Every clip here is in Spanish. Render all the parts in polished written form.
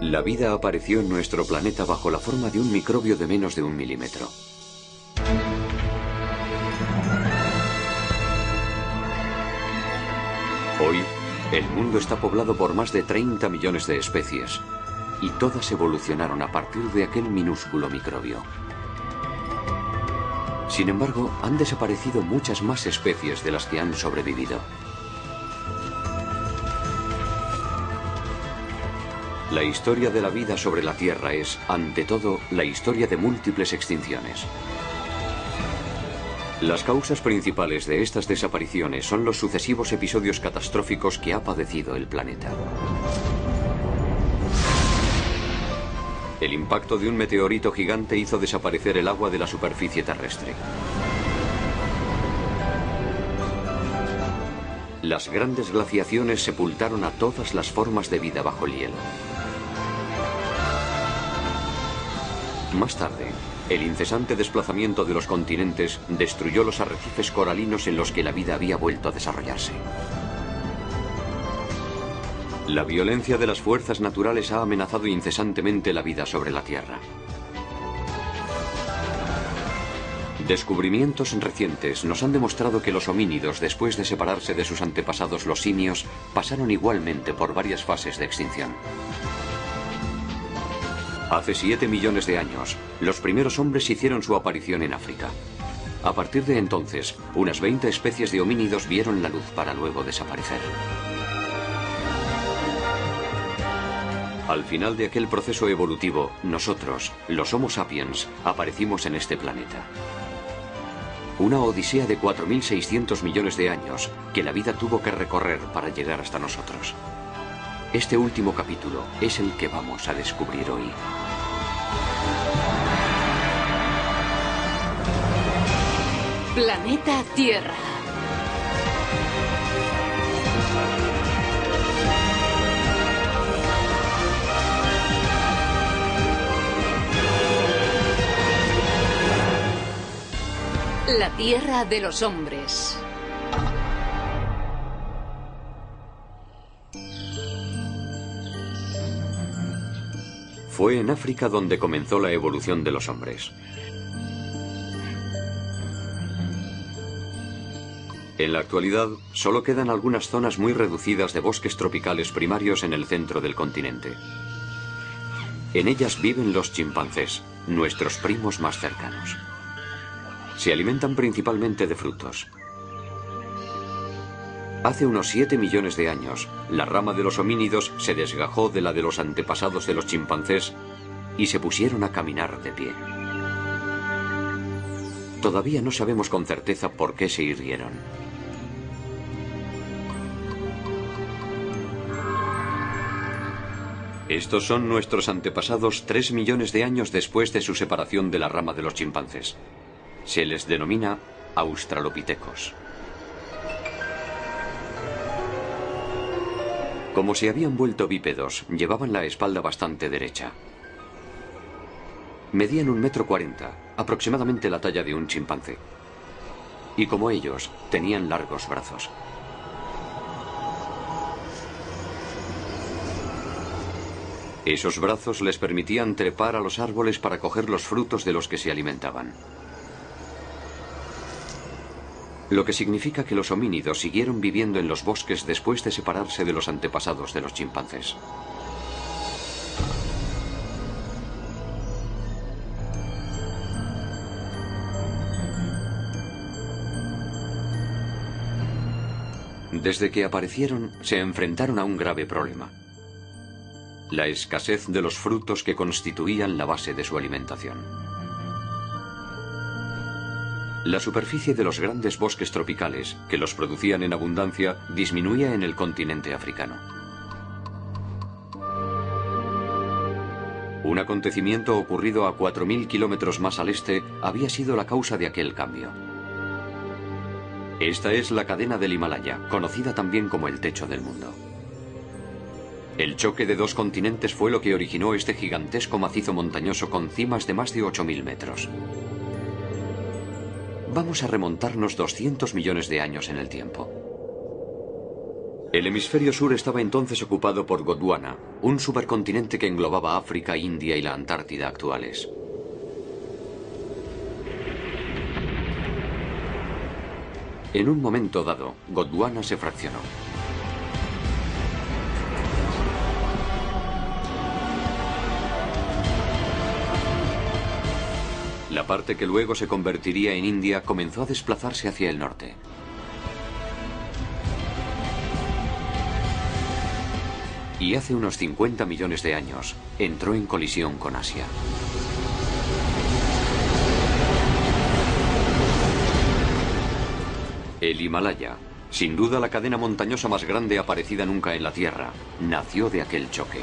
La vida apareció en nuestro planeta bajo la forma de un microbio de menos de 1 milímetro. Hoy, el mundo está poblado por más de 30 millones de especies, y todas evolucionaron a partir de aquel minúsculo microbio. Sin embargo, han desaparecido muchas más especies de las que han sobrevivido. La historia de la vida sobre la Tierra es, ante todo, la historia de múltiples extinciones. Las causas principales de estas desapariciones son los sucesivos episodios catastróficos que ha padecido el planeta. El impacto de un meteorito gigante hizo desaparecer el agua de la superficie terrestre. Las grandes glaciaciones sepultaron a todas las formas de vida bajo el hielo. Más tarde, el incesante desplazamiento de los continentes destruyó los arrecifes coralinos en los que la vida había vuelto a desarrollarse. La violencia de las fuerzas naturales ha amenazado incesantemente la vida sobre la Tierra. Descubrimientos recientes nos han demostrado que los homínidos, después de separarse de sus antepasados los simios, pasaron igualmente por varias fases de extinción. Hace 7 millones de años, los primeros hombres hicieron su aparición en África. A partir de entonces, unas 20 especies de homínidos vieron la luz para luego desaparecer. Al final de aquel proceso evolutivo, nosotros, los Homo sapiens, aparecimos en este planeta. Una odisea de 4.600 millones de años que la vida tuvo que recorrer para llegar hasta nosotros. Este último capítulo es el que vamos a descubrir hoy. Planeta Tierra. La Tierra de los hombres. Fue en África donde comenzó la evolución de los hombres. En la actualidad, solo quedan algunas zonas muy reducidas de bosques tropicales primarios en el centro del continente. En ellas viven los chimpancés, nuestros primos más cercanos. Se alimentan principalmente de frutos. Hace unos 7 millones de años, la rama de los homínidos se desgajó de la de los antepasados de los chimpancés y se pusieron a caminar de pie. Todavía no sabemos con certeza por qué se irguieron. Estos son nuestros antepasados 3 millones de años después de su separación de la rama de los chimpancés. Se les denomina australopithecos. Como se habían vuelto bípedos, llevaban la espalda bastante derecha. Medían 1,40 m, aproximadamente la talla de un chimpancé. Y como ellos, tenían largos brazos. Esos brazos les permitían trepar a los árboles para coger los frutos de los que se alimentaban. Lo que significa que los homínidos siguieron viviendo en los bosques después de separarse de los antepasados de los chimpancés. Desde que aparecieron, se enfrentaron a un grave problema: la escasez de los frutos que constituían la base de su alimentación. La superficie de los grandes bosques tropicales, que los producían en abundancia, disminuía en el continente africano. Un acontecimiento ocurrido a 4.000 kilómetros más al este había sido la causa de aquel cambio. Esta es la cadena del Himalaya, conocida también como el techo del mundo. El choque de dos continentes fue lo que originó este gigantesco macizo montañoso con cimas de más de 8.000 metros. Vamos a remontarnos 200 millones de años en el tiempo. El hemisferio sur estaba entonces ocupado por Gondwana, un supercontinente que englobaba África, India y la Antártida actuales. En un momento dado, Gondwana se fraccionó. La parte que luego se convertiría en India comenzó a desplazarse hacia el norte. Y hace unos 50 millones de años entró en colisión con Asia. El Himalaya, sin duda la cadena montañosa más grande aparecida nunca en la Tierra, nació de aquel choque.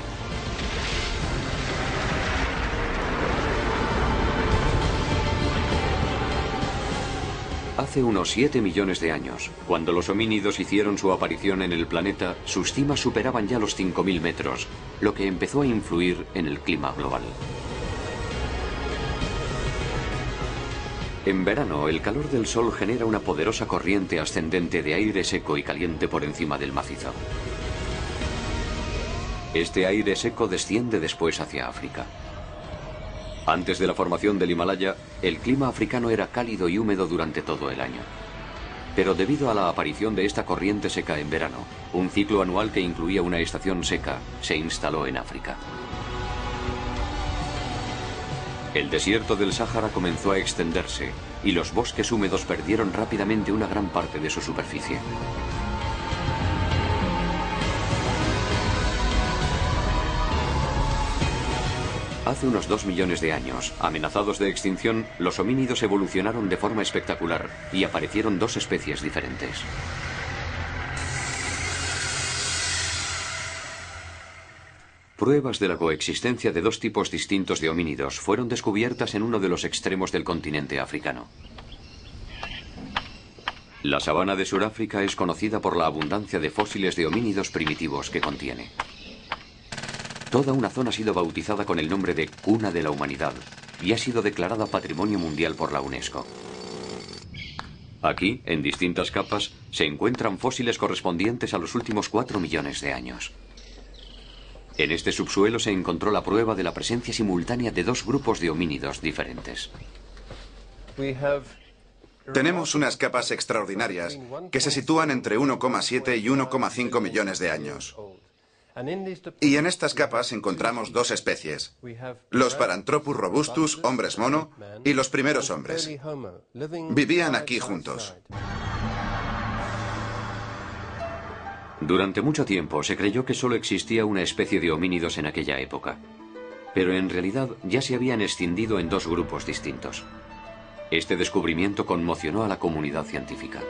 Hace unos 7 millones de años, cuando los homínidos hicieron su aparición en el planeta, sus cimas superaban ya los 5.000 metros, lo que empezó a influir en el clima global. En verano, el calor del sol genera una poderosa corriente ascendente de aire seco y caliente por encima del macizo. Este aire seco desciende después hacia África. Antes de la formación del Himalaya, el clima africano era cálido y húmedo durante todo el año. Pero debido a la aparición de esta corriente seca en verano, un ciclo anual que incluía una estación seca se instaló en África. El desierto del Sáhara comenzó a extenderse y los bosques húmedos perdieron rápidamente una gran parte de su superficie. Hace unos 2 millones de años, amenazados de extinción, los homínidos evolucionaron de forma espectacular y aparecieron dos especies diferentes. Pruebas de la coexistencia de dos tipos distintos de homínidos fueron descubiertas en uno de los extremos del continente africano. La sabana de Sudáfrica es conocida por la abundancia de fósiles de homínidos primitivos que contiene. Toda una zona ha sido bautizada con el nombre de Cuna de la Humanidad y ha sido declarada Patrimonio Mundial por la UNESCO. Aquí, en distintas capas, se encuentran fósiles correspondientes a los últimos 4 millones de años. En este subsuelo se encontró la prueba de la presencia simultánea de dos grupos de homínidos diferentes. Tenemos unas capas extraordinarias que se sitúan entre 1,7 y 1,5 millones de años. Y en estas capas encontramos dos especies, los Paranthropus robustus, hombres mono, y los primeros hombres. Vivían aquí juntos. Durante mucho tiempo se creyó que solo existía una especie de homínidos en aquella época, pero en realidad ya se habían escindido en dos grupos distintos. Este descubrimiento conmocionó a la comunidad científica.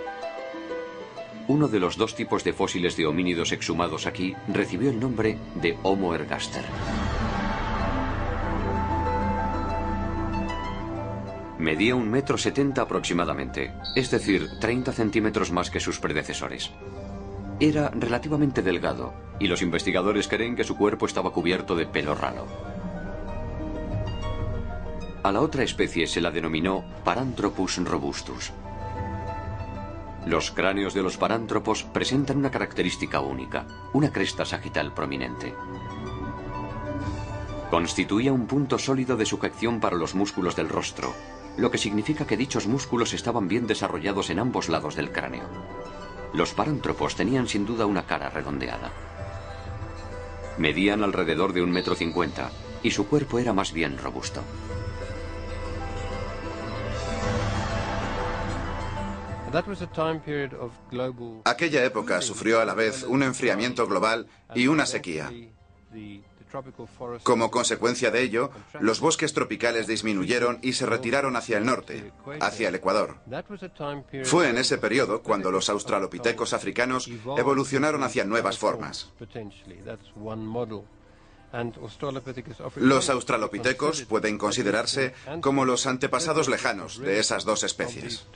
Uno de los dos tipos de fósiles de homínidos exhumados aquí recibió el nombre de Homo ergaster. Medía 1,70 m aproximadamente, es decir, 30 centímetros más que sus predecesores. Era relativamente delgado, y los investigadores creen que su cuerpo estaba cubierto de pelo ralo. A la otra especie se la denominó Paranthropus robustus. Los cráneos de los parántropos presentan una característica única, una cresta sagital prominente. Constituía un punto sólido de sujeción para los músculos del rostro, lo que significa que dichos músculos estaban bien desarrollados en ambos lados del cráneo. Los parántropos tenían sin duda una cara redondeada. Medían alrededor de 1,50 m y su cuerpo era más bien robusto. Aquella época sufrió a la vez un enfriamiento global y una sequía. Como consecuencia de ello, los bosques tropicales disminuyeron y se retiraron hacia el norte, hacia el Ecuador. Fue en ese periodo cuando los australopitecos africanos evolucionaron hacia nuevas formas. Los australopitecos pueden considerarse como los antepasados lejanos de esas dos especies.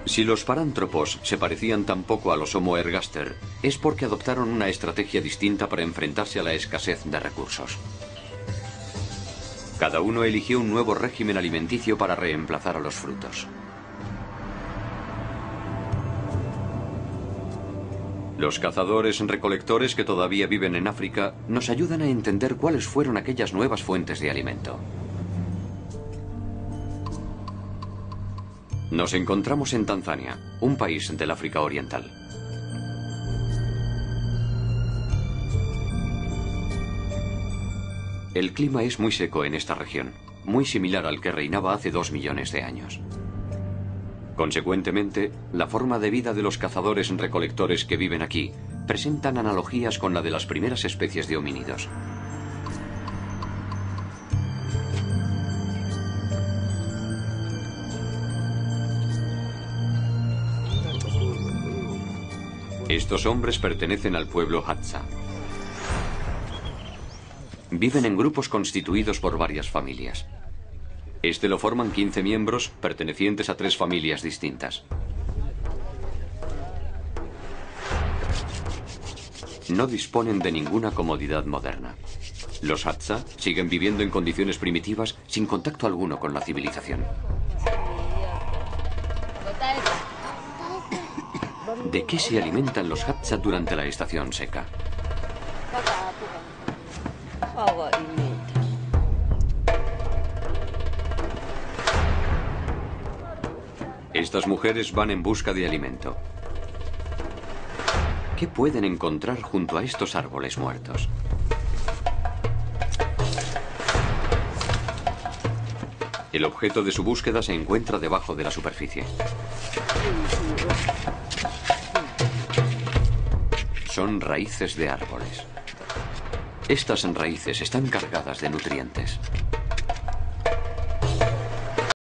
Si los parántropos se parecían tan poco a los Homo ergaster, es porque adoptaron una estrategia distinta para enfrentarse a la escasez de recursos. Cada uno eligió un nuevo régimen alimenticio para reemplazar a los frutos. Los cazadores-recolectores que todavía viven en África nos ayudan a entender cuáles fueron aquellas nuevas fuentes de alimento. Nos encontramos en Tanzania, un país del África Oriental. El clima es muy seco en esta región, muy similar al que reinaba hace 2 millones de años. Consecuentemente, la forma de vida de los cazadores-recolectores que viven aquí presentan analogías con la de las primeras especies de homínidos. Estos hombres pertenecen al pueblo Hadza. Viven en grupos constituidos por varias familias. Este lo forman 15 miembros pertenecientes a 3 familias distintas. No disponen de ninguna comodidad moderna. Los Hadza siguen viviendo en condiciones primitivas sin contacto alguno con la civilización. ¿De qué se alimentan los Hadza durante la estación seca? Estas mujeres van en busca de alimento. ¿Qué pueden encontrar junto a estos árboles muertos? El objeto de su búsqueda se encuentra debajo de la superficie. Son raíces de árboles. Estas raíces están cargadas de nutrientes.